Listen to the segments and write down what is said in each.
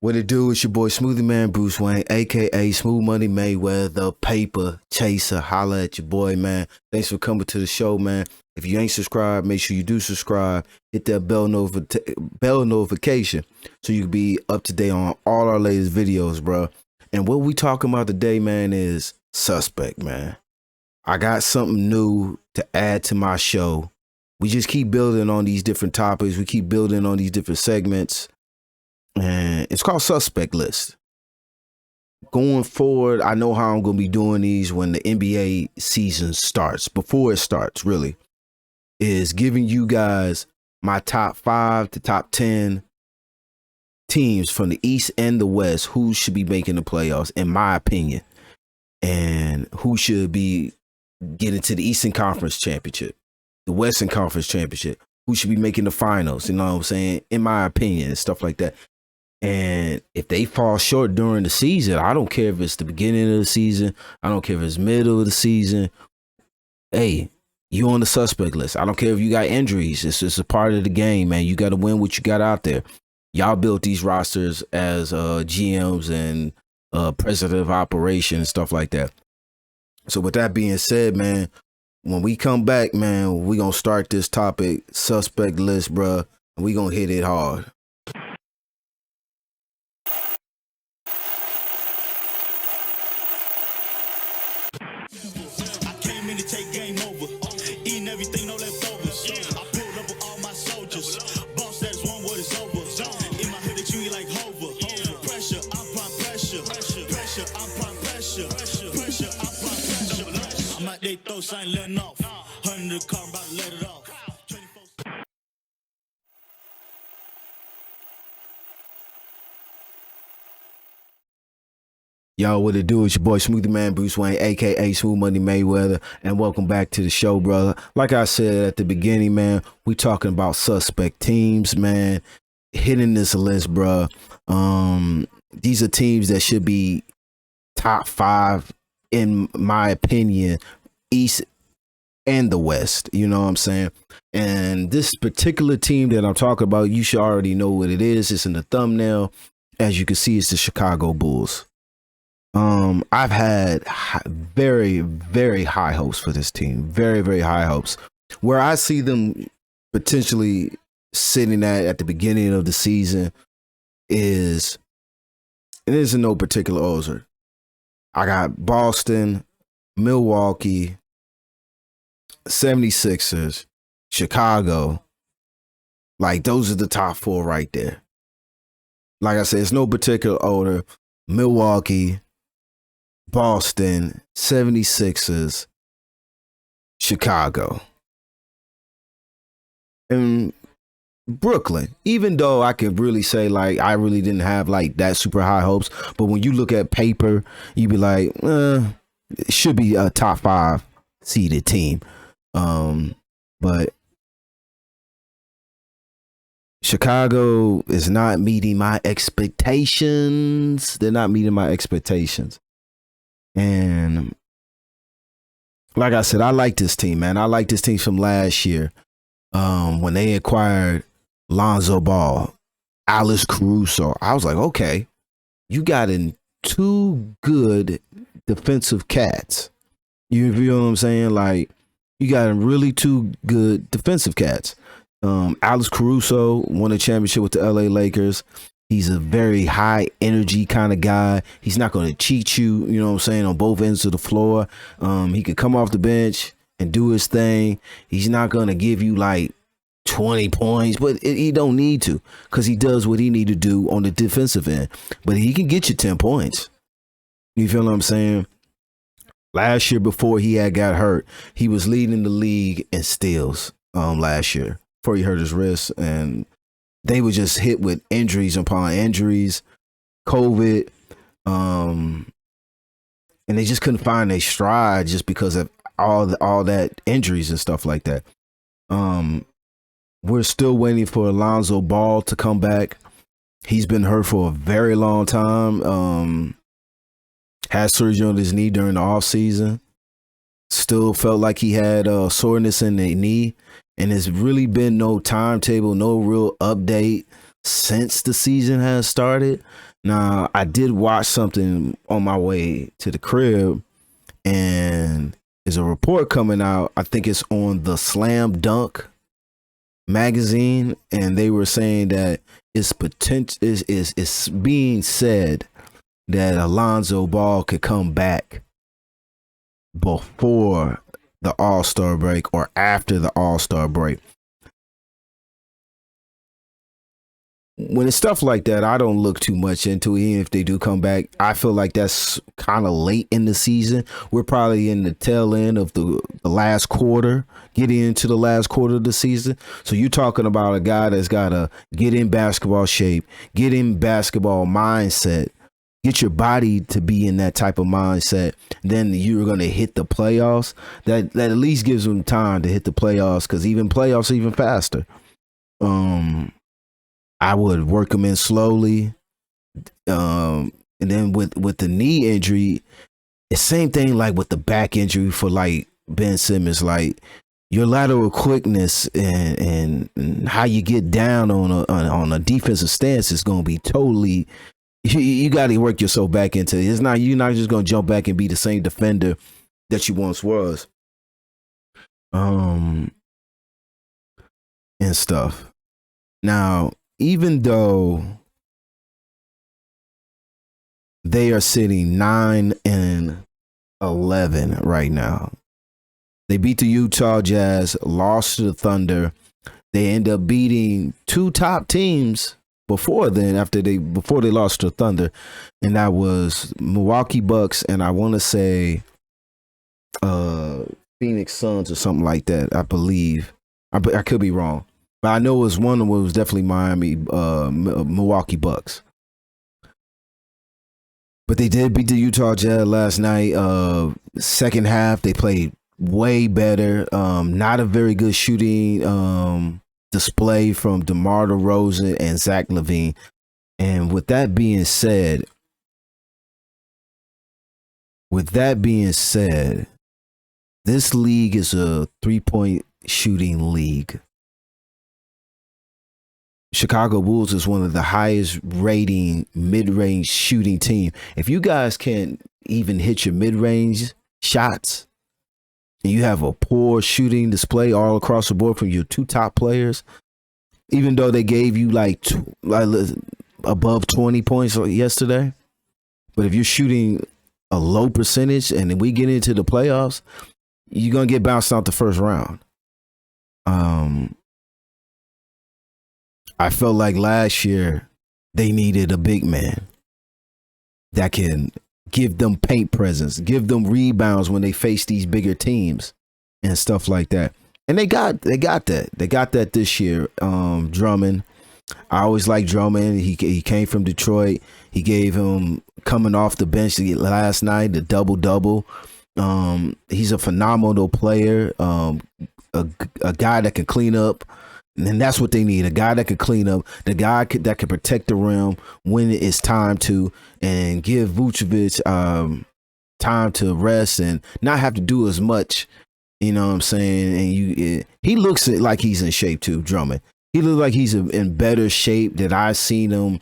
What it do? It's your boy Smoothie Man Bruce Wayne, aka Smooth Money Mayweather, paper chaser. Holla at your boy, man. Thanks for coming to the show, man. If you ain't subscribed, make sure you do subscribe. Hit that bell notification so you can be up to date on all our latest videos, bro. And what we talking about today, man, is suspect, man. I got something new to add to my show. We just keep building on these different topics. We keep building on these different segments. And it's called Suspect List. Going forward, I know how I'm going to be doing these when the NBA season starts. Before it starts, really, is giving you guys my top 5 to top 10 teams from the East and the West who should be making the playoffs, in my opinion, and who should be getting to the Eastern Conference Championship, the Western Conference Championship, who should be making the finals, you know what I'm saying, in my opinion, and stuff like that. And if they fall short during the season, I don't care if it's the beginning of the season, I don't care if it's middle of the season. Hey, you on the suspect list. I don't care if you got injuries. It's just a part of the game, man. You got to win what you got out there. Y'all built these rosters as GMs and president of operations and stuff like that. So with that being said, man, when we come back, man, we going to start this topic, suspect list, bruh, and we going to hit it hard. Take game over, eating everything, no leftovers. I pulled up with all my soldiers. Boss says one word is over. In my hood, they treat me like Hover. Pressure, I apply pressure. Pressure, I apply pressure. Pressure, I apply pressure. I'm at they throw sign letting off. 100 car, I'm about to let it off. Yo, what it do? It's your boy Smoothie Man Bruce Wayne, aka Smooth Money Mayweather, and welcome back to the show, brother. Like I said at the beginning, man, we talking about suspect teams, man. Hitting this list, bro. These are teams that should be top 5, in my opinion, East and the West. You know what I'm saying? And this particular team that I'm talking about, you should already know what it is. It's in the thumbnail. As you can see, it's the Chicago Bulls. I've had very, very high hopes for this team. Very, very high hopes. Where I see them potentially sitting at the beginning of the season is, it is in no particular order. I got Boston, Milwaukee, 76ers, Chicago. Like, those are the top 4 right there. Like I said, it's no particular order. Milwaukee, Boston, 76ers, Chicago, and Brooklyn. Even though I could really say, like, I really didn't have like that super high hopes, but when you look at paper, you be like, it should be a top 5 seeded team. But Chicago is not meeting my expectations. They're not meeting my expectations. And like I said, I like this team, man. I like this team from last year when they acquired Lonzo Ball, Alex Caruso. I was like, okay, you got in 2 good defensive cats. You feel what I'm saying? Like, you got in really 2 good defensive cats. Alex Caruso won a championship with the LA Lakers. He's a very high energy kind of guy. He's not going to cheat you, you know what I'm saying, on both ends of the floor. He could come off the bench and do his thing. He's not going to give you like 20 points, but he don't need to, because he does what he need to do on the defensive end. But he can get you 10 points. You feel what I'm saying? Last year, before he had got hurt, he was leading the league in steals last year before he hurt his wrist, and they were just hit with injuries upon injuries, COVID, and they just couldn't find their stride just because of all that injuries and stuff like that. We're still waiting for Lonzo Ball to come back. He's been hurt for a very long time. Had surgery on his knee during the off season. Still felt like he had soreness in the knee. And there's really been no timetable, no real update since the season has started. Now, I did watch something on my way to the crib, and there's a report coming out. I think it's on the Slam Dunk magazine, and they were saying that it's potential is being said that Alonzo Ball could come back before the All-Star break or after the All-Star break. When it's stuff like that, I don't look too much into it. Even if they do come back, I feel like that's kind of late in the season. We're probably in the tail end of the last quarter, getting into the last quarter of the season. So you're talking about a guy that's got to get in basketball shape, get in basketball mindset, get your body to be in that type of mindset. Then you're going to hit the playoffs. That at least gives them time to hit the playoffs, because even playoffs are even faster. I would work him in slowly. And then with the knee injury, it's same thing like with the back injury for like Ben Simmons. Like your lateral quickness and how you get down on a defensive stance is going to be totally. You got to work yourself back into it. You're not just going to jump back and be the same defender that you once was. And stuff. Now, even though they are sitting 9-11 right now, they beat the Utah Jazz, lost to the Thunder. They end up beating two top teams before then, before they lost to the Thunder, and that was Milwaukee Bucks and I want to say Phoenix Suns or something like that. I believe I could be wrong. But I know it was one that was definitely Milwaukee Bucks. But they did beat the Utah Jazz last night. Second half, they played way better. Not a very good shooting display from DeMar DeRozan and Zach LaVine. And with that being said, this league is a 3-point shooting league. Chicago Bulls is one of the highest rating mid-range shooting team. If you guys can't even hit your mid-range shots and you have a poor shooting display all across the board from your two top players, even though they gave you like above 20 points yesterday, but if you're shooting a low percentage and then we get into the playoffs, you're going to get bounced out the first round. I felt like last year they needed a big man that can give them paint presence, give them rebounds when they face these bigger teams and stuff like that. And they got that. They got that this year. Drummond. I always liked Drummond. He came from Detroit. He gave him coming off the bench last night, the double-double. He's a phenomenal player. A guy that can clean up. And that's what they need, a guy that can clean up, the guy that can protect the rim when it's time to, and give Vucevic time to rest and not have to do as much, you know what I'm saying? And he looks like he's in shape too, Drummond. He looks like he's in better shape than I've seen him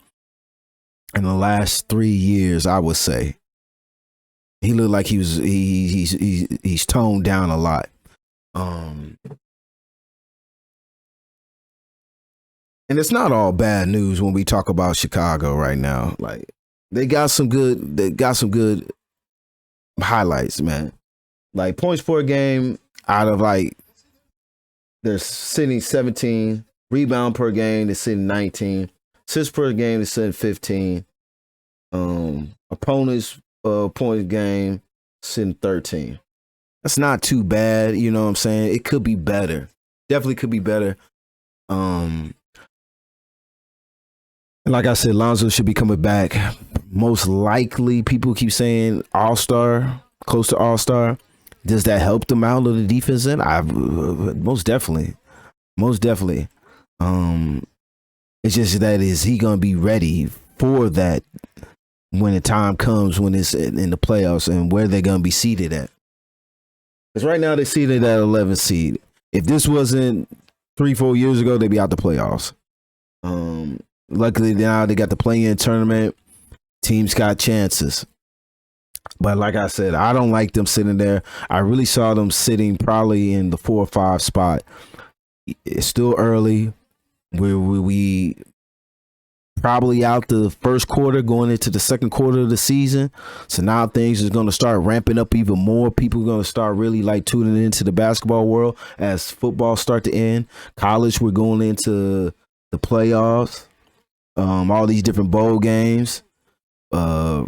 in the last 3 years, I would say. He looked like he's toned down a lot. And it's not all bad news when we talk about Chicago right now. Like they got some good highlights, man. Like points per game out of like they're sitting 17, rebound per game they're sitting 19, assists per game they're sitting 15. Opponents points game sitting 13. That's not too bad, you know what I'm saying? It could be better. Definitely could be better. And like I said, Lonzo should be coming back. Most likely, people keep saying All-Star, close to All-Star. Does that help them out of the defense end? Most definitely. Most definitely. It's just that is he going to be ready for that when the time comes, when it's in the playoffs, and where they're going to be seated at. Because right now they're seated at 11 seed. If this wasn't 3-4 years ago, they'd be out the playoffs. Luckily now they got the play-in tournament. Teams got chances. But like I said, I don't like them sitting there. I really saw them sitting probably in the 4 or 5 spot. It's still early. We probably out the first quarter going into the second quarter of the season. So now things is going to start ramping up even more. People are going to start really like tuning into the basketball world as football start to end. College, we're going into the playoffs. All these different bowl games. The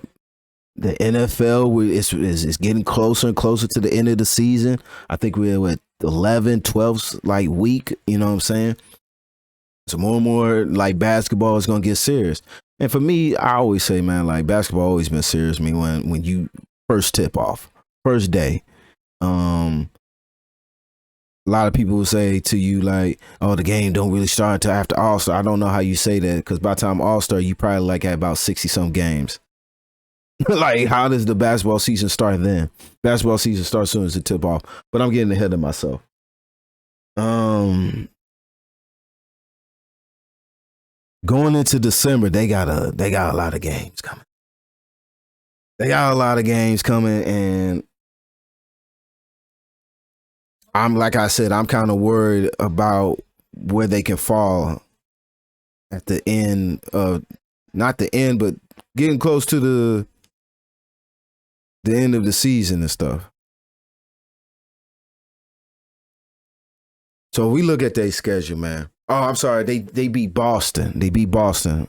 NFL is getting closer and closer to the end of the season. I think we're at 11, 12 like week. You know what I'm saying? So more and more like basketball is gonna get serious. And for me, I always say, man, like basketball always been serious to me when you first tip off, first day. A lot of people will say to you like, oh, the game don't really start until after All-Star. I don't know how you say that because by the time All-Star, you probably like at about 60 some games. Like, how does the basketball season start then? Basketball season starts soon as it tip off. But I'm getting ahead of myself. Going into December, they got a lot of games coming. They got a lot of games coming, and like I said, I'm kind of worried about where they can fall at the end of, not the end, but getting close to the end of the season and stuff. So we look at their schedule, man. Oh, I'm sorry. They beat Boston. They beat Boston.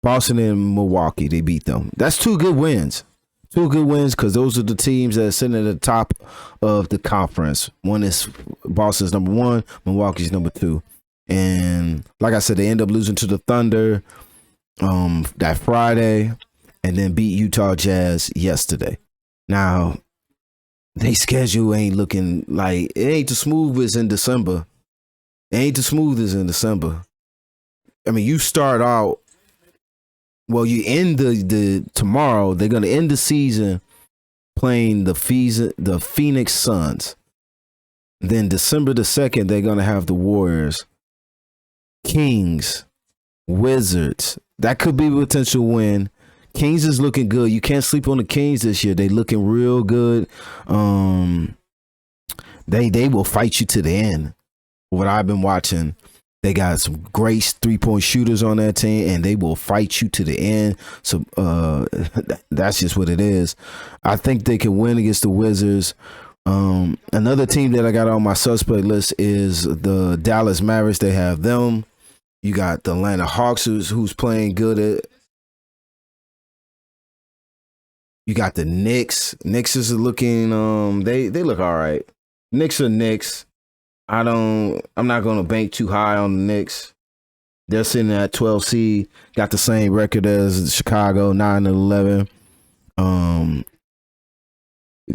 Boston and Milwaukee, they beat them. That's 2 good wins. 2 good wins because those are the teams that are sitting at the top of the conference. One is Boston's number 1, Milwaukee's number 2. And like I said, they end up losing to the Thunder that Friday and then beat Utah Jazz yesterday. Now, they schedule ain't looking like, it ain't the smoothest in December. It ain't the smoothest in December. I mean, you start out, well, you end the tomorrow, they're going to end the season playing the Phoenix Suns. Then December the 2nd, they're going to have the Warriors, Kings, Wizards. That could be a potential win. Kings is looking good. You can't sleep on the Kings this year. They looking real good. They will fight you to the end. What I've been watching, they got some great 3-point shooters on that team, and they will fight you to the end. So that's just what it is. I think they can win against the Wizards. Another team that I got on my suspect list is the Dallas Mavericks. They have them. You got the Atlanta Hawks, who's playing good at. You got the Knicks. Knicks is looking, they look all right. Knicks are Knicks. I'm not going to bank too high on the Knicks. They're sitting at 12 seed, got the same record as Chicago, 9-11.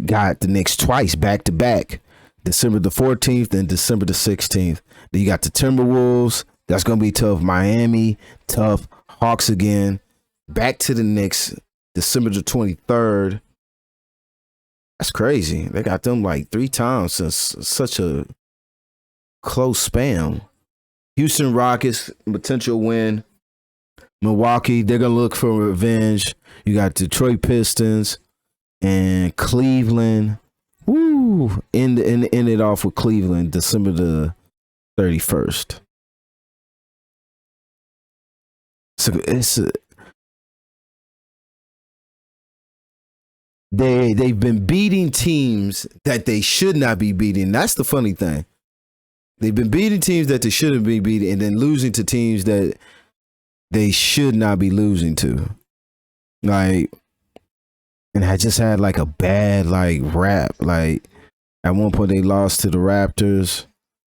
Got the Knicks twice back to back, December the 14th and December the 16th. Then you got the Timberwolves. That's going to be tough. Miami, tough. Hawks again. Back to the Knicks. December the 23rd. That's crazy. They got them like 3 times since such a close span. Houston Rockets, potential win. Milwaukee, they're going to look for revenge. You got Detroit Pistons and Cleveland. Woo! End it off with Cleveland, December the 31st. So they've been beating teams that they should not be beating. That's the funny thing. They've been beating teams that they shouldn't be beating, and then losing to teams that they should not be losing to. Like, and I just had like a bad like rap. Like at one point they lost to the Raptors,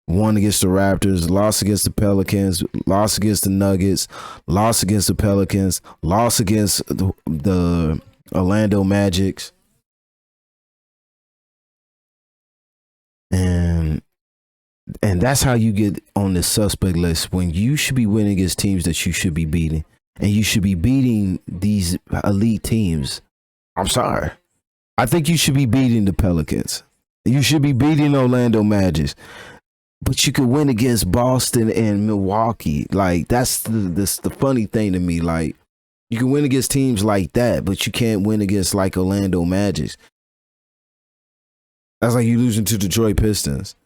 won against the Raptors, lost against the Pelicans, lost against the Nuggets, lost against the Pelicans, lost against the Orlando Magics. And that's how you get on the suspect list when you should be winning against teams that you should be beating. And you should be beating these elite teams. I'm sorry. I think you should be beating the Pelicans. You should be beating Orlando Magic. But you could win against Boston and Milwaukee. Like, that's the funny thing to me. Like, You can win against teams like that, but you can't win against like Orlando Magic. That's like you losing to Detroit Pistons.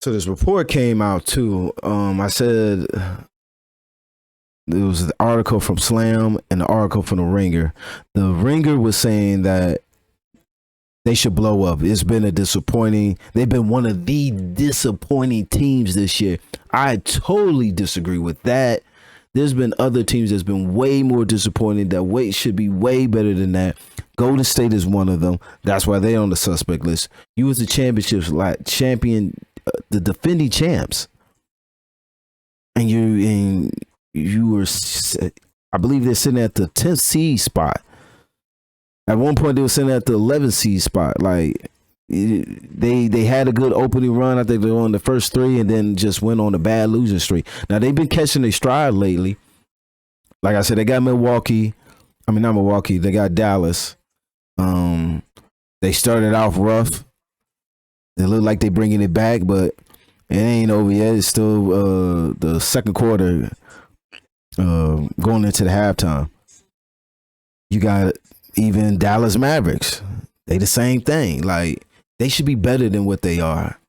So this report came out too. I said it was an article from Slam and an article from the Ringer. The Ringer was saying that they should blow up. It's been a disappointing. They've been one of the disappointing teams this year. I totally disagree with that. There's been other teams that's been way more disappointing that should be way better than that. Golden State is one of them. That's why they're on the suspect list. You was the championships like champion, the defending champs, and you were, I believe they're sitting at the 10th seed spot. At one point, they were sitting at the 11th seed spot. Like they had a good opening run. I think they were on the first three, and then just went on a bad losing streak. Now they've been catching their stride lately. Like I said, they got Milwaukee. I mean, not Milwaukee. They got Dallas. They started off rough. They look like they're bringing it back, but it ain't over yet. It's still the second quarter, going into the halftime. You got even Dallas Mavericks. They the same thing. Like, they should be better than what they are.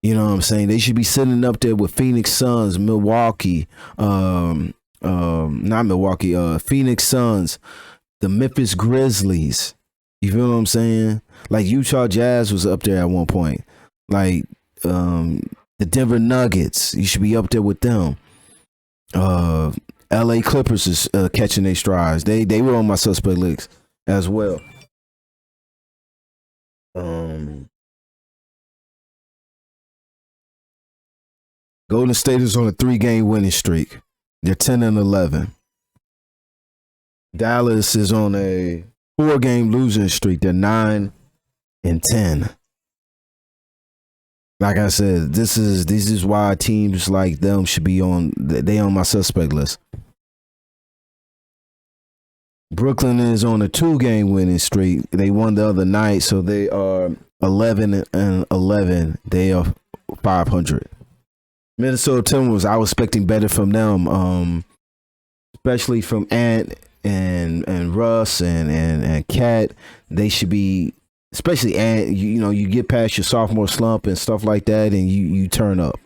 You know what I'm saying? They should be sitting up there with Phoenix Suns, Milwaukee, not Milwaukee, Phoenix Suns, the Memphis Grizzlies. You feel what I'm saying? Like, Utah Jazz was up there at one point. Like, the Denver Nuggets, you should be up there with them. LA Clippers is catching their strides. They were on my suspect list as well. Golden State is on a 3-game winning streak. They're 10-11. Dallas is on a 4-game losing streak. They're 9-10. Like I said, this is why teams like them should be on my suspect list. Brooklyn is on a 2-game winning streak. They won the other night, so they are 11-11. They are 500. Minnesota Timberwolves, I was expecting better from them, especially from Ant and Russ and Cat. They should be, especially Ant. You get past your sophomore slump and stuff like that, and you turn up.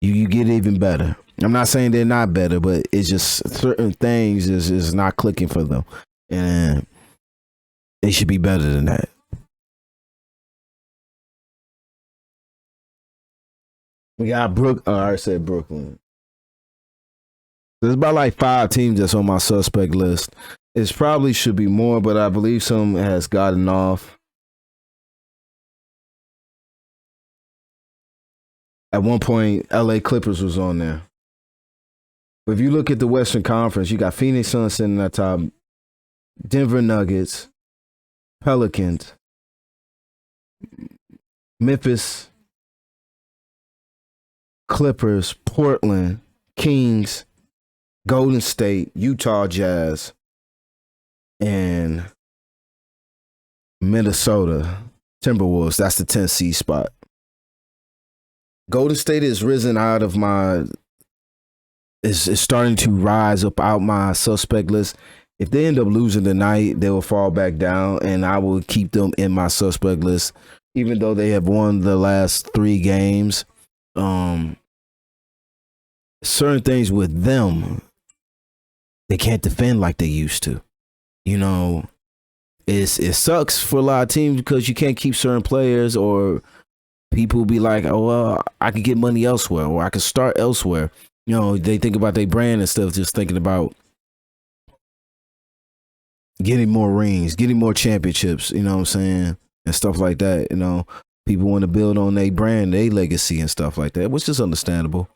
You get even better. I'm not saying they're not better, but it's just certain things is not clicking for them, and they should be better than that. We got I said Brooklyn. There's about like 5 teams that's on my suspect list. It probably should be more, but I believe some has gotten off. At one point, LA Clippers was on there. But if you look at the Western Conference, you got Phoenix Suns sitting at top, Denver Nuggets, Pelicans, Memphis, Clippers, Portland, Kings, Golden State, Utah Jazz, and Minnesota Timberwolves. That's the 10th seed spot. Golden State has risen out of is starting to rise up out my suspect list. If they end up losing tonight, they will fall back down, and I will keep them in my suspect list, even though they have won the last 3 games. Certain things with them, they can't defend like they used to. It sucks for a lot of teams because you can't keep certain players, or people be like, oh, well, I could get money elsewhere, or I could start elsewhere. They think about their brand and stuff, just thinking about getting more rings, getting more championships, you know what I'm saying? And stuff like that. People want to build on their brand, their legacy and stuff like that, which is understandable.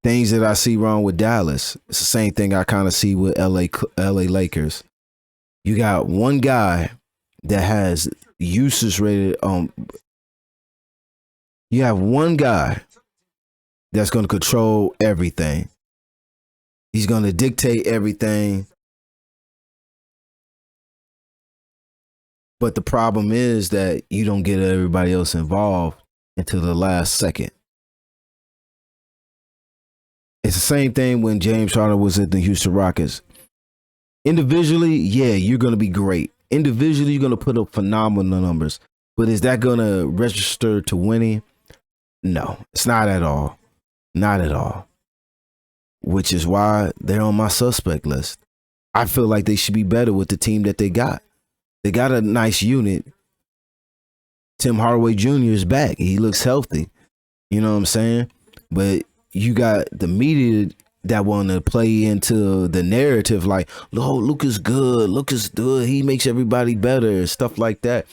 Things that I see wrong with Dallas, it's the same thing I kind of see with LA Lakers. You got one guy that has usage rated you have one guy that's going to control everything. He's going to dictate everything. But the problem is that you don't get everybody else involved until the last second. It's the same thing when James Harden was at the Houston Rockets. Individually, yeah, you're going to be great. Individually, you're going to put up phenomenal numbers. But is that going to register to winning? No, it's not at all. Not at all. Which is why they're on my suspect list. I feel like they should be better with the team that they got. They got a nice unit. Tim Hardaway Jr. is back. He looks healthy. You know what I'm saying? But you got the media that want to play into the narrative like, oh, Luke is good. Luke is good. He makes everybody better, stuff like that.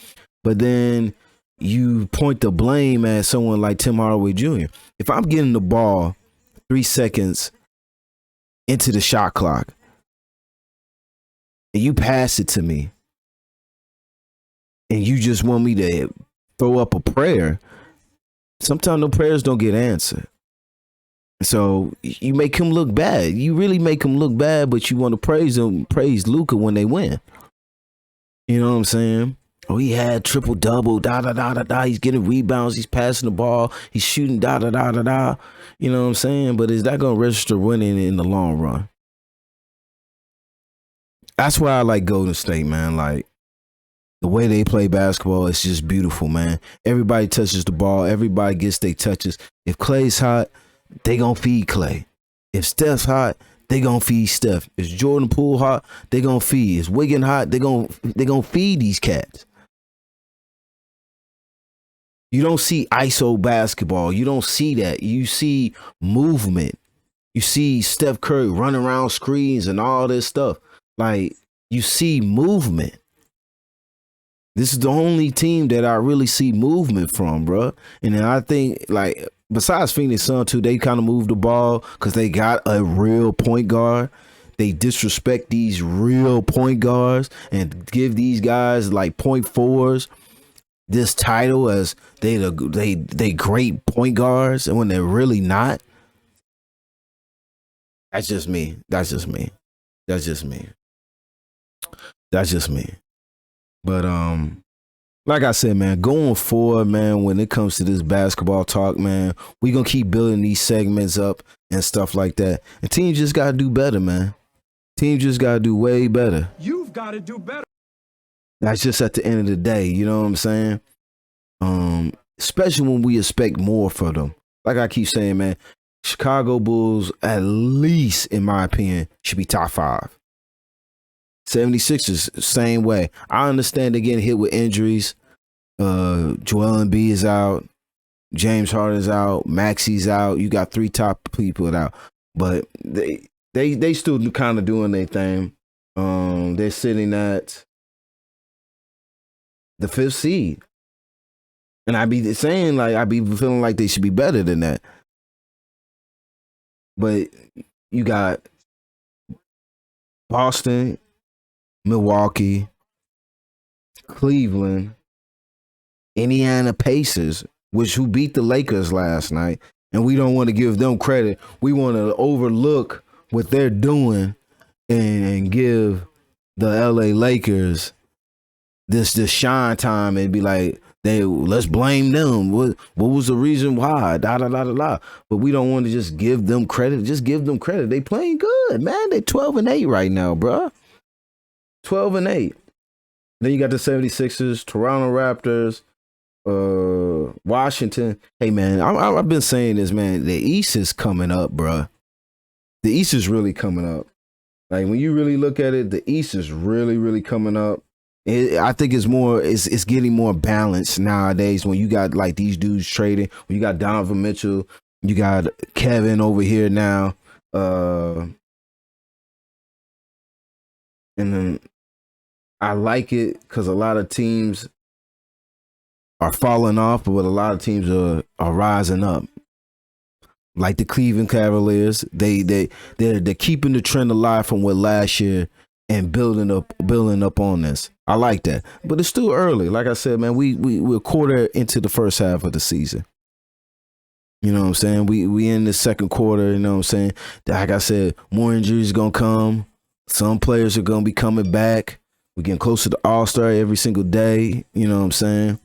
But then you point the blame at someone like Tim Hardaway Jr. If I'm getting the ball 3 seconds into the shot clock and you pass it to me and you just want me to throw up a prayer, sometimes the prayers don't get answered. So you make him look bad. You really make him look bad, but you want to praise Luka when they win. You know what I'm saying? Oh, he had triple double, da da da da da. He's getting rebounds. He's passing the ball. He's shooting, da da da da da. You know what I'm saying? But is that going to register winning in the long run? That's why I like Golden State, man. Like the way they play basketball, it's just beautiful, man. Everybody touches the ball. Everybody gets their touches. If Klay's hot, they gonna feed Klay. If Steph's hot, they gonna feed Steph. If Jordan Poole hot, they gonna feed. If Wiggin hot, they gonna feed these cats. You don't see ISO basketball. You don't see that. You see movement. You see Steph Curry running around screens and all this stuff. Like, you see movement. This is the only team that I really see movement from, bro. And then I think, like, besides Phoenix Suns, too, they kind of move the ball because they got a real point guard. They disrespect these real point guards and give these guys like point fours this title as they great point guards, and when they're really not. That's just me. That's just me. That's just me. That's just me. But like I said, man, going forward, man, when it comes to this basketball talk, man, we gonna keep building these segments up and stuff like that. And teams just gotta do better, man. Teams just gotta do way better. You've got to do better. That's just at the end of the day, you know what I'm saying? Especially when we expect more for them. Like I keep saying, man, Chicago Bulls, at least in my opinion, should be top 5. 76ers, same way. I understand they're getting hit with injuries. Joel Embiid is out. James Harden's out. Maxi's out. You got 3 top people out. But they still kind of doing their thing. They're sitting at the 5th seed. And I be saying, like, I be feeling like they should be better than that. But you got Boston, Milwaukee, Cleveland, Indiana Pacers, who beat the Lakers last night, and we don't want to give them credit. We want to overlook what they're doing and give the LA Lakers this shine time and be like, let's blame them. What was the reason why? Da da da da da. But we don't want to just give them credit. Just give them credit. They playing good, man. They 12-8 right now, bro. 12-8. Then you got the 76ers, Toronto Raptors, Washington. Hey, man, I've been saying this, man. The East is coming up, bro. The East is really coming up. Like, when you really look at it, the East is really, really coming up. I think it's getting more balanced nowadays when you got like these dudes trading. When you got Donovan Mitchell, you got Kevin over here now. And then I like it because a lot of teams are falling off, but a lot of teams are rising up. Like the Cleveland Cavaliers, they're keeping the trend alive from what last year and building up on this. I like that, but it's still early. Like I said, man, we're a quarter into the first half of the season. You know what I'm saying? We in the second quarter. You know what I'm saying? Like I said, more injuries gonna come. Some players are gonna be coming back. We're getting closer to All-Star every single day. You know what I'm saying?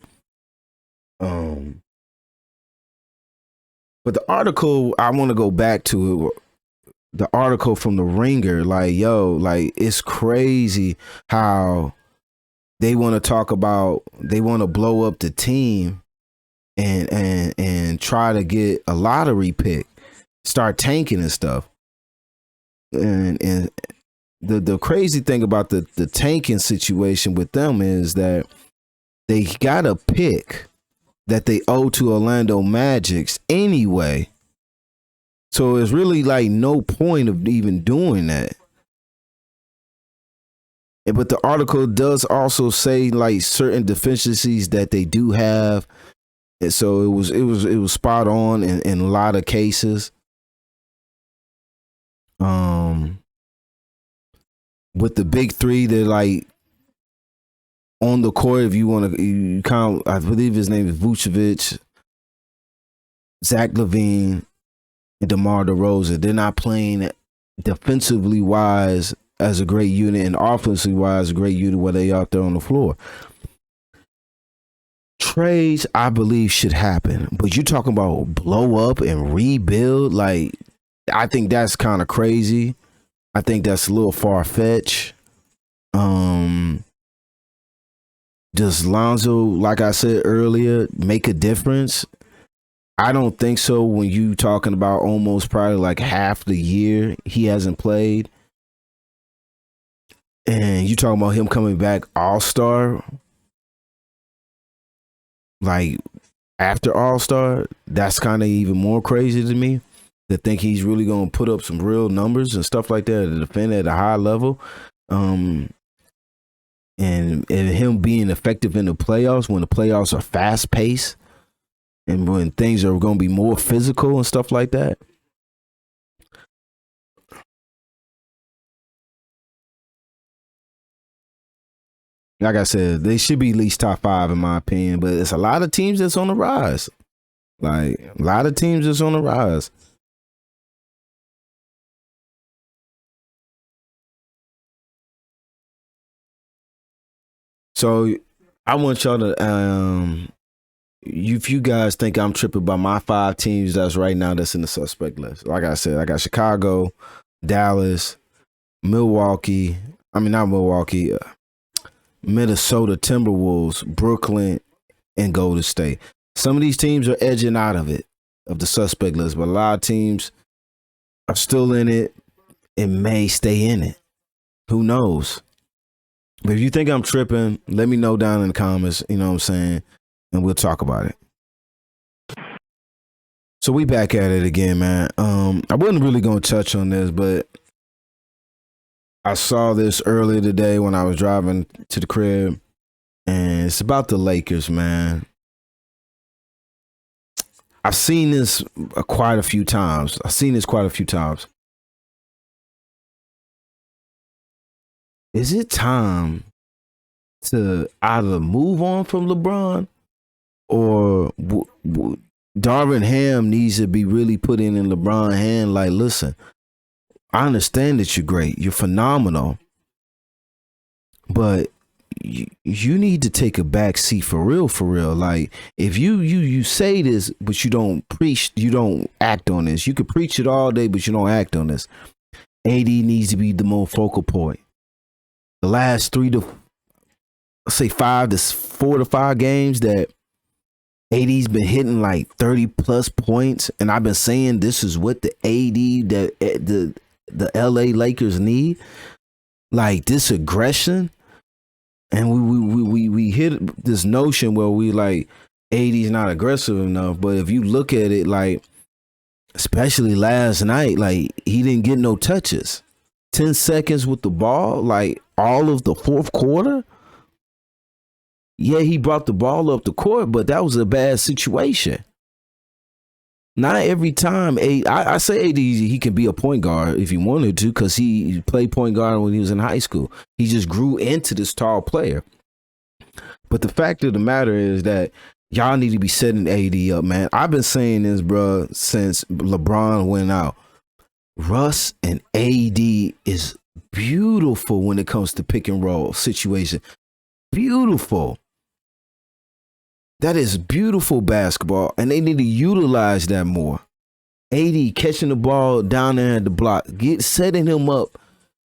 But the article, I want to go back to it. The article from the Ringer, like, yo, like, it's crazy how they want to talk about, they want to blow up the team and try to get a lottery pick, start tanking and stuff. And the crazy thing about the tanking situation with them is that they got a pick that they owe to Orlando Magics anyway. So it's really like no point of even doing that. But the article does also say like certain deficiencies that they do have. And so it was spot on in a lot of cases. With the big three, they're like on the court. If you want to, you count, I believe his name is Vucevic, Zach LaVine, and DeMar DeRozan. They're not playing defensively wise as a great unit and offensively wise a great unit where they out there on the floor. Trades, I believe, should happen, but you're talking about blow up and rebuild. Like, I think that's kind of crazy. I think that's a little far fetched. Does Lonzo, like I said earlier, make a difference? I don't think so. When you talking about almost probably like half the year he hasn't played, and you talking about him coming back All-Star, like after All-Star, that's kind of even more crazy to me. To think he's really gonna put up some real numbers and stuff like that to defend at a high level, and him being effective in the playoffs when the playoffs are fast paced and when things are gonna be more physical and stuff like that. Like I said, they should be at least top 5 in my opinion, but it's a lot of teams that's on the rise. Like a lot of teams that's on the rise. So I want y'all to if you guys think I'm tripping by my 5 teams that's right now that's in the suspect list. Like I said, I got Chicago, Dallas, Milwaukee. I mean not Milwaukee, Minnesota Timberwolves, Brooklyn, and Golden State. Some of these teams are edging out of it, of the suspect list, but a lot of teams are still in it and may stay in it. Who knows? But if you think I'm tripping, let me know down in the comments, you know what I'm saying? And we'll talk about it. So we back at it again, man. I wasn't really going to touch on this, but I saw this earlier today when I was driving to the crib, and it's about the Lakers, man. I've seen this quite a few times. Is it time to either move on from LeBron or Darvin Ham needs to be really put in LeBron's hand? Like, listen, I understand that you're great. You're phenomenal. But you need to take a back seat for real, for real. Like, if you say this, but you don't preach, you don't act on this. You could preach it all day, but you don't act on this. AD needs to be the more focal point. The last 4 to 5 games that AD's been hitting like 30 plus points, and I've been saying this is what the AD that the LA Lakers need, like this aggression. And we hit this notion where we like AD's not aggressive enough, but if you look at it, like especially last night, like he didn't get no touches. 10 seconds with the ball, like all of the fourth quarter. Yeah, he brought the ball up the court, but that was a bad situation. Not every time. I say AD, he can be a point guard if he wanted to, because he played point guard when he was in high school. He just grew into this tall player. But the fact of the matter is that y'all need to be setting AD up, man. I've been saying this, bro, since LeBron went out. Russ and AD is beautiful when it comes to pick and roll situation. Beautiful. That is beautiful basketball, and they need to utilize that more. AD catching the ball down there at the block, setting him up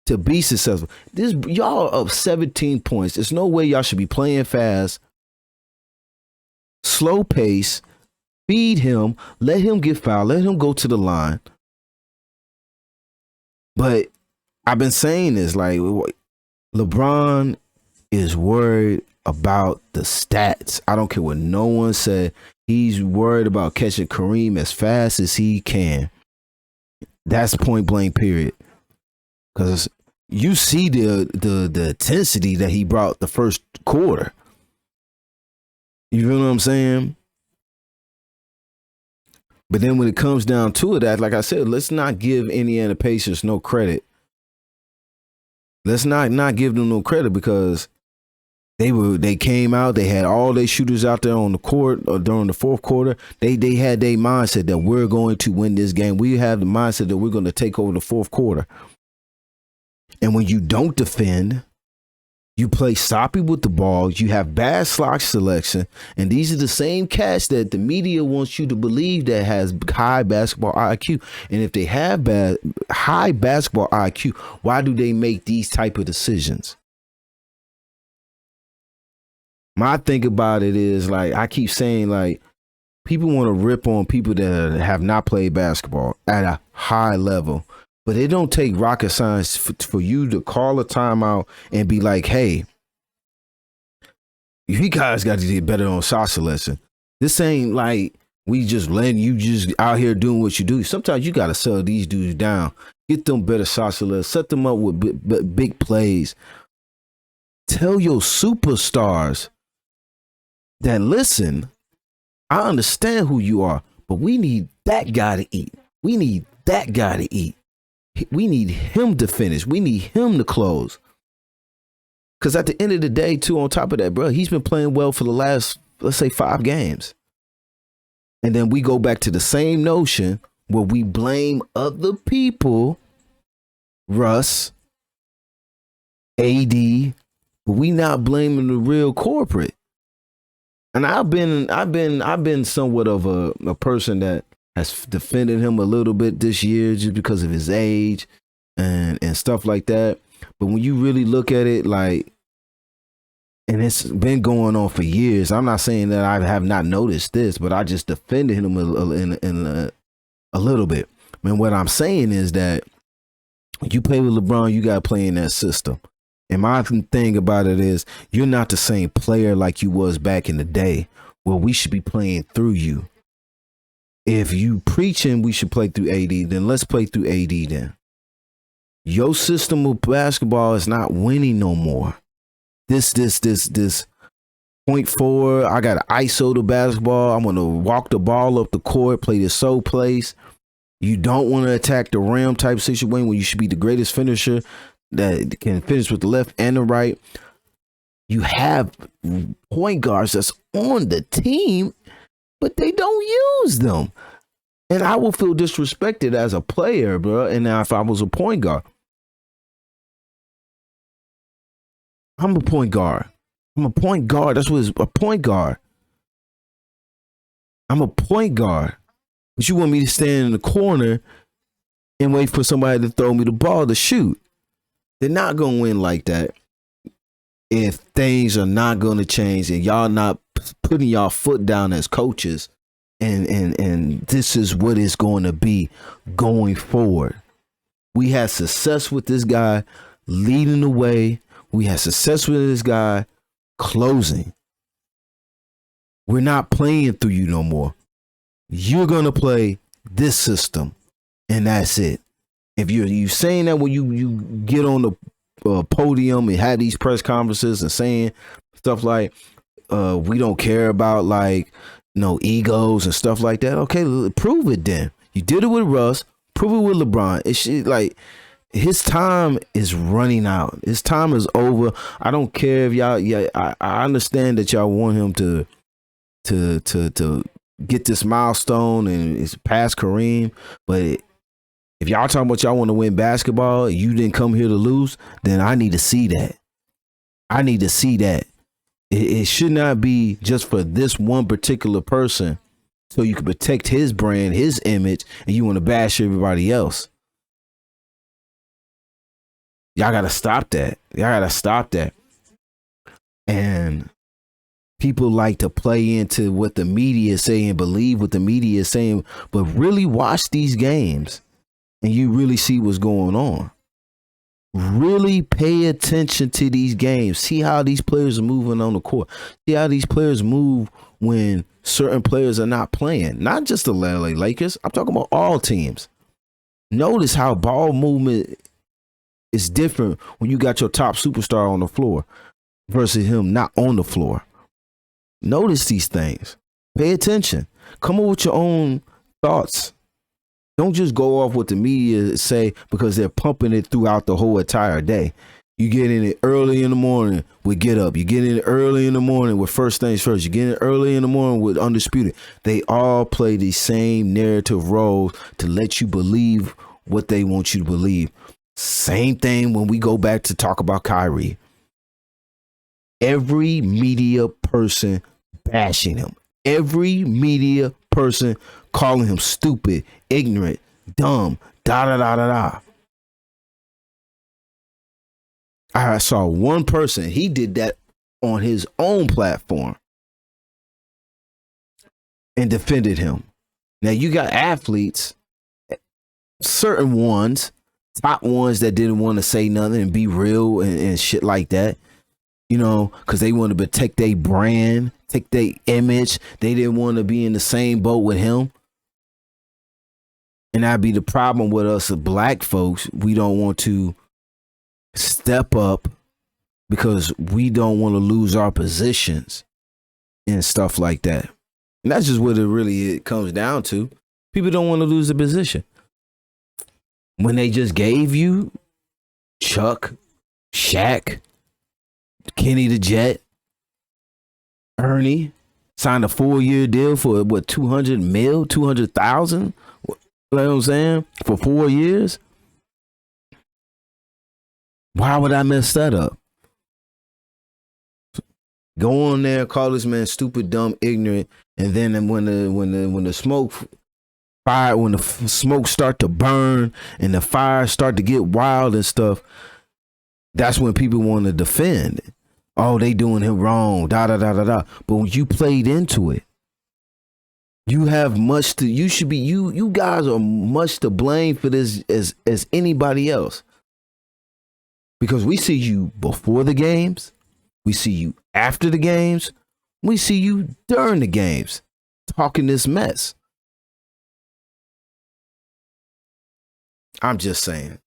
to be successful. This y'all are up 17 points. There's no way y'all should be playing fast, slow pace. Feed him, let him get fouled, let him go to the line. But I've been saying this, like, LeBron is worried about the stats. I don't care what no one said. He's worried about catching Kareem as fast as he can. That's point blank, period. Because you see the intensity that he brought the first quarter. You feel what I'm saying? But then when it comes down to it, like I said, let's not give Indiana Pacers no credit. Let's not give them no credit, because they came out, they had all their shooters out there on the court during the fourth quarter. They had their mindset that we're going to win this game. We have the mindset that we're going to take over the fourth quarter. And when you don't defend, you play sloppy with the ball, you have bad slot selection, and these are the same cats that the media wants you to believe that has high basketball IQ. And if they have high basketball IQ, why do they make these type of decisions? My thing about it is, like, I keep saying, like, people want to rip on people that have not played basketball at a high level. But it don't take rocket science for you to call a timeout and be like, hey, you guys got to get better on shot selection. This ain't like we just letting you just out here doing what you do. Sometimes you got to sell these dudes down. Get them better shot selection. Set them up with big plays. Tell your superstars that, listen, I understand who you are, but we need that guy to eat. We need that guy to eat. We need him to finish. We need him to close. Because at the end of the day, too, on top of that, bro, he's been playing well for the last, let's say, 5 games. And then we go back to the same notion where we blame other people, Russ, AD, but we not blaming the real corporate. And I've been somewhat of a person that has defended him a little bit this year just because of his age and stuff like that. But when you really look at it, like, and it's been going on for years, I'm not saying that I have not noticed this, but I just defended him a little bit. And what I'm saying is that when you play with LeBron, you got to play in that system. And my thing about it is, you're not the same player like you was back in the day. Well, we should be playing through you. If you preaching we should play through AD, then let's play through AD then. Your system of basketball is not winning no more. This point forward, I got to ISO the basketball. I'm going to walk the ball up the court, play the so place. You don't want to attack the rim type situation when you should be the greatest finisher that can finish with the left and the right. You have point guards that's on the team, but they don't use them. And I will feel disrespected as a player, bro. And now if I was a point guard, I'm a point guard. I'm a point guard. That's what it's a point guard. I'm a point guard. But you want me to stand in the corner and wait for somebody to throw me the ball to shoot. They're not going to win like that if things are not going to change and y'all not putting y'all foot down as coaches, and this is what it's going to be going forward. We had success with this guy leading the way. We had success with this guy closing. We're not playing through you no more. You're going to play this system, and that's it. If you're saying that when you get on the podium and have these press conferences and saying stuff like, we don't care about, like, egos and stuff like that. Okay, prove it then. You did it with Russ. Prove it with LeBron. It's like his time is running out. His time is over. I don't care if y'all. Yeah, I understand that y'all want him to get this milestone and it's past Kareem, but If y'all talking about y'all want to win basketball, you didn't come here to lose, then I need to see that. I need to see that. It should not be just for this one particular person so you can protect his brand, his image, and you want to bash everybody else. Y'all got to stop that. Y'all got to stop that. And people like to play into what the media is saying, believe what the media is saying, but really watch these games and you really see what's going on. Really pay attention to these games. See how these players are moving on the court. See how these players move when certain players are not playing. Not just the LA Lakers. I'm talking about all teams. Notice how ball movement is different when you got your top superstar on the floor versus him not on the floor. Notice these things. Pay attention. Come up with your own thoughts. Don't just go off what the media say because they're pumping it throughout the whole entire day. You get in it early in the morning with Get Up. You get in it early in the morning with First Things First. You get in early in the morning with Undisputed. They all play the same narrative roles to let you believe what they want you to believe. Same thing when we go back to talk about Kyrie. Every media person bashing him. Every media person calling him stupid, ignorant, dumb, da da da da da. I saw one person, he did that on his own platform and defended him. Now you got athletes, certain ones, top ones that didn't want to say nothing and be real and shit like that. You know, because they want to protect their brand, take their image. They didn't want to be in the same boat with him. And that'd be the problem with us black folks. We don't want to step up because we don't want to lose our positions and stuff like that. And that's just what it comes down to. People don't want to lose the position. When they just gave you Chuck, Shaq, Kenny the Jet, Ernie, signed a 4-year deal for what, 200,000? You know what I'm saying? For 4 years? Why would I mess that up? Go on there, call this man stupid, dumb, ignorant, and then when the smoke fire, when the smoke start to burn and the fire start to get wild and stuff, that's when people want to defend. Oh, they doing him wrong, da da da da da. But when you played into it, you have much to. You should be. You guys are much to blame for this as anybody else. Because we see you before the games, we see you after the games, we see you during the games, talking this mess. I'm just saying.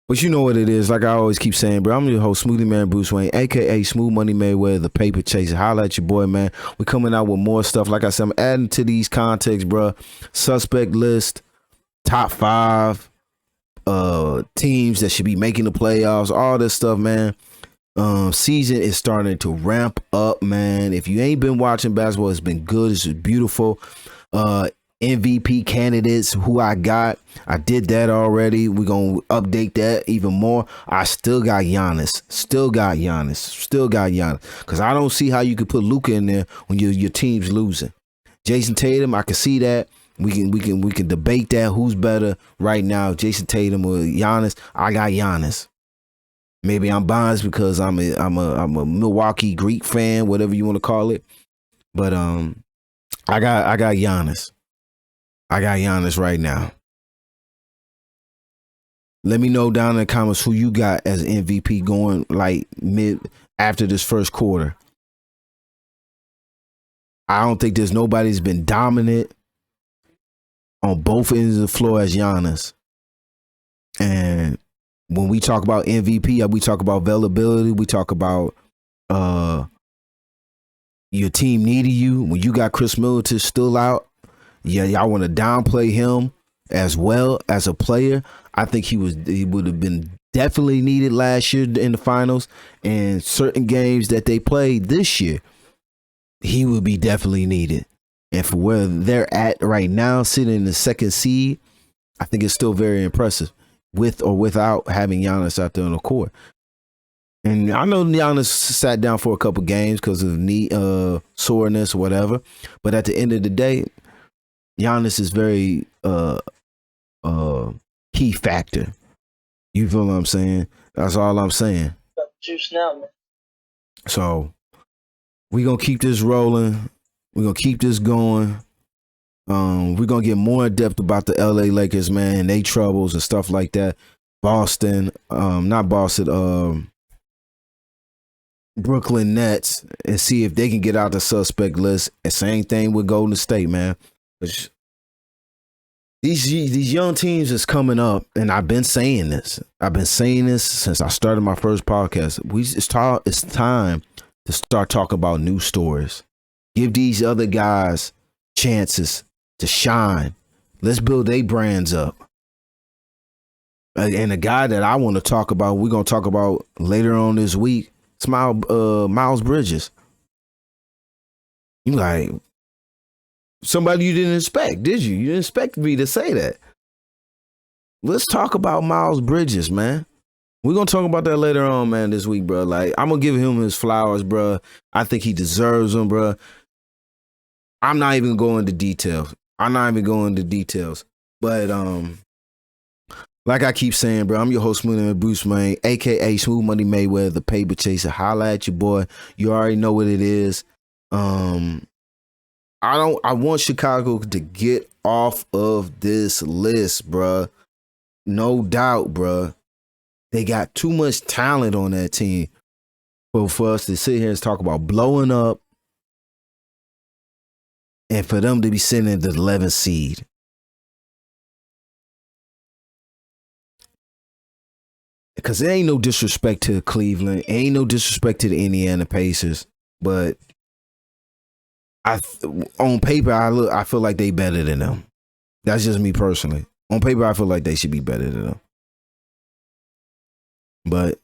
But you know what it is. Like I always keep saying, bro, I'm your host, Smoothie Man Bruce Wayne, a.k.a. Smooth Money Mayweather, the paper chaser. Holla at your boy, man. We're coming out with more stuff. Like I said, I'm adding to these contexts, bro. Suspect list, top 5 teams that should be making the playoffs, all this stuff, man. Season is starting to ramp up, man. If you ain't been watching basketball, it's been good. It's beautiful. MVP candidates who I did that already. We're gonna update that even more. I still got Giannis, because I don't see how you could put Luka in there when your team's losing. Jason Tatum, I can see that. We can debate that, who's better right now, Jason Tatum or Giannis. I got Giannis. Maybe I'm biased because I'm a Milwaukee Greek fan, whatever you want to call it. But I got Giannis. I got Giannis right now. Let me know down in the comments who you got as MVP going like mid after this first quarter. I don't think there's nobody's been dominant on both ends of the floor as Giannis. And when we talk about MVP, we talk about availability. We talk about your team needing you. When you got Chris Middleton still out, yeah, y'all want to downplay him as well as a player. I think he would have been definitely needed last year in the finals, and certain games that they played this year, he would be definitely needed. And for where they're at right now, sitting in the second seed, I think it's still very impressive with or without having Giannis out there on the court. And I know Giannis sat down for a couple games because of knee soreness or whatever. But at the end of the day, Giannis is very key factor. You feel what I'm saying? That's all I'm saying. Juice now, man. So we're gonna keep this rolling. We're gonna keep this going. We're gonna get more in depth about the LA Lakers, man, and they troubles and stuff like that. Boston, not Boston, Brooklyn Nets, and see if they can get out the suspect list. And same thing with Golden State, man. These young teams is coming up, and I've been saying this. I've been saying this since I started my first podcast. It's time to start talking about new stories. Give these other guys chances to shine. Let's build their brands up. And the guy that I want to talk about, we're gonna talk about later on this week, it's Miles Bridges. You like somebody you didn't expect, did you? You didn't expect me to say that. Let's talk about Miles Bridges, man. We're going to talk about that later on, man, this week, bro. Like, I'm going to give him his flowers, bro. I think he deserves them, bro. I'm not even going into details. But, like I keep saying, bro, I'm your host, Smoothie Man Bruce Wayne, a.k.a. Smooth Money Mayweather, the paper chaser. Holla at your boy. You already know what it is. I want Chicago to get off of this list, bruh. No doubt, bruh. They got too much talent on that team for us to sit here and talk about blowing up and for them to be sitting at the 11th seed. Because there ain't no disrespect to Cleveland. Ain't no disrespect to the Indiana Pacers. But on paper, I feel like they better than them. That's just me personally. On paper, I feel like they should be better than them. But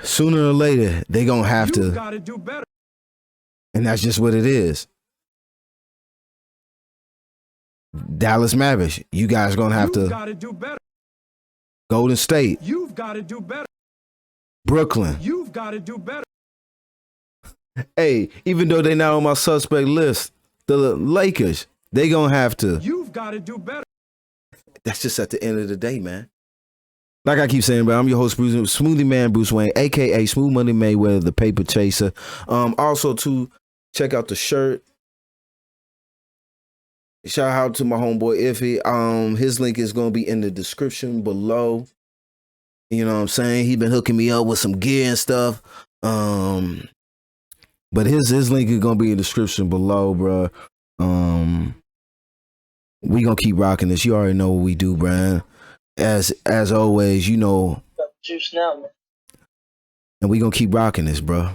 sooner or later, they gonna have to. Gotta do better. And that's just what it is. Dallas Mavericks, you guys gonna have to. Gotta do better. Golden State, You've got to do better. Brooklyn. You've got to do better. Hey, even though they not on my suspect list, the Lakers, they gonna have to. You've got to do better. That's just at the end of the day, man. Like I keep saying, bro, I'm your host, Smoothie Man Bruce Wayne, a.k.a. Smooth Money Mayweather, the paper chaser. Also, to check out the shirt. Shout out to my homeboy Iffy. His link is going to be in the description below. You know what I'm saying? He been hooking me up with some gear and stuff. But his link is going to be in the description below, bro. We going to keep rocking this. You already know what we do, Brian. As always, you know. Juice now, man. And we gonna keep rocking this, bro.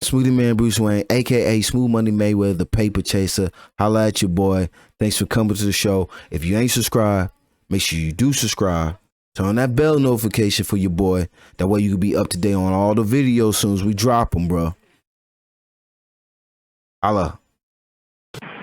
Smoothie Man Bruce Wayne, a.k.a. Smooth Money Mayweather, the paper chaser. Holla at your boy. Thanks for coming to the show. If you ain't subscribed, make sure you do subscribe. Turn on that bell notification for your boy. That way you can be up to date on all the videos as soon as we drop them, bro. Holla.